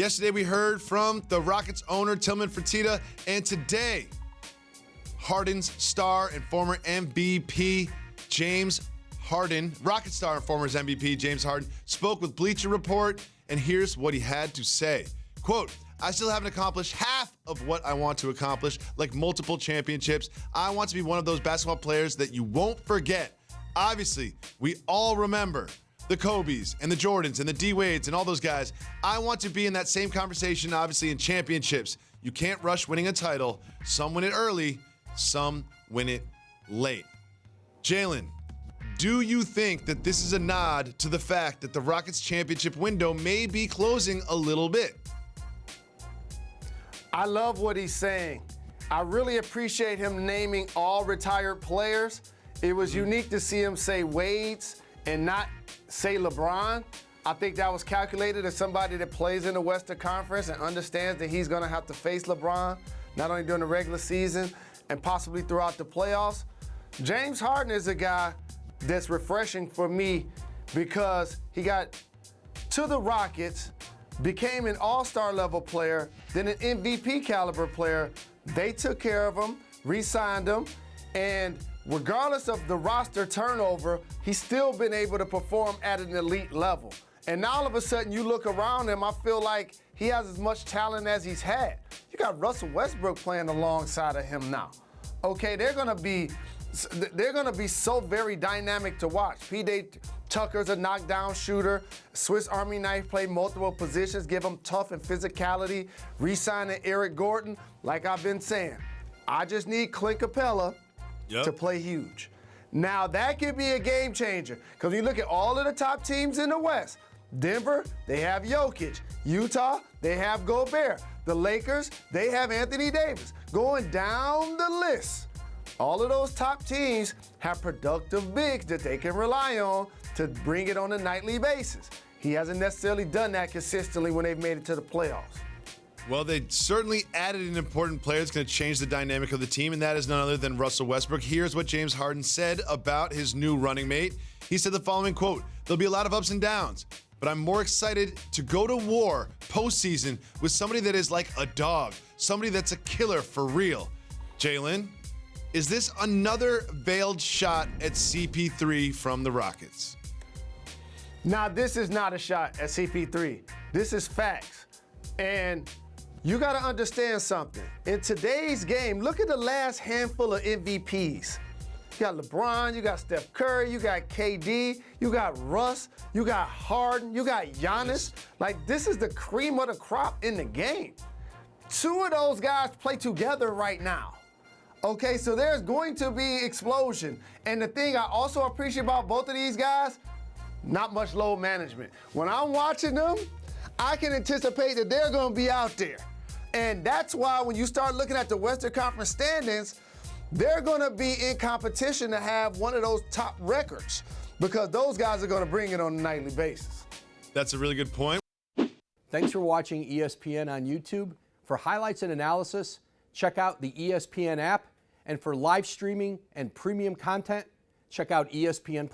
Yesterday we heard from the Rockets owner, Tillman Fertitta, and today, Harden's star and former MVP, James Harden, Rocket star and former MVP, James Harden, spoke with Bleacher Report, and here's what he had to say. Quote, I still haven't accomplished half of what I want to accomplish, like multiple championships. I want to be one of those basketball players that you won't forget. Obviously, we all remember the Kobes and the Jordans and the D-Wades and all those guys. I want to be in that same conversation, obviously, in championships. You can't rush winning a title. Some win it early, some win it late. Jalen, do you think that this is a nod to the fact that the Rockets championship window may be closing a little bit? I love what he's saying. I really appreciate him naming all retired players. It was unique to see him say Wade's and not say LeBron. I think that was calculated as somebody that plays in the Western Conference and understands that he's going to have to face LeBron, not only during the regular season and possibly throughout the playoffs. James Harden is a guy that's refreshing for me because he got to the Rockets, became an all-star level player, then an MVP caliber player. They took care of him, re-signed him, and regardless of the roster turnover, he's still been able to perform at an elite level. And now all of a sudden you look around him, I feel like he has as much talent as he's had. You got Russell Westbrook playing alongside of him now. Okay, they're gonna be so very dynamic to watch. P.J. Tucker's a knockdown shooter. Swiss Army knife, play multiple positions, give him tough and physicality. Re-signing Eric Gordon, like I've been saying. I just need Clint Capella to play huge. Now that could be a game changer because you look at all of the top teams in the West. Denver, they have Jokic. Utah, they have Gobert. The Lakers, they have Anthony Davis. Going down the list, all of those top teams have productive bigs that they can rely on to bring it on a nightly basis. He hasn't necessarily done that consistently when they've made it to the playoffs. Well, they certainly added an important player that's going to change the dynamic of the team, and that is none other than Russell Westbrook. Here's what James Harden said about his new running mate. He said the following quote, there'll be a lot of ups and downs, but I'm more excited to go to war postseason with somebody that is like a dog, somebody that's a killer for real. Jalen, is this another veiled shot at CP3 from the Rockets? Now, this is not a shot at CP3. This is facts. And you got to understand something. In today's game, look at the last handful of MVPs. You got LeBron, you got Steph Curry, you got KD, you got Russ, you got Harden, you got Giannis. Like, this is the cream of the crop in the game. Two of those guys play together right now. Okay, so there's going to be explosion. And the thing I also appreciate about both of these guys, not much load management. When I'm watching them, I can anticipate that they're going to be out there. And that's why when you start looking at the Western Conference standings, they're going to be in competition to have one of those top records because those guys are going to bring it on a nightly basis. That's a really good point. Thanks for watching ESPN on YouTube. For highlights and analysis, check out the ESPN app. And for live streaming and premium content, check out ESPN+.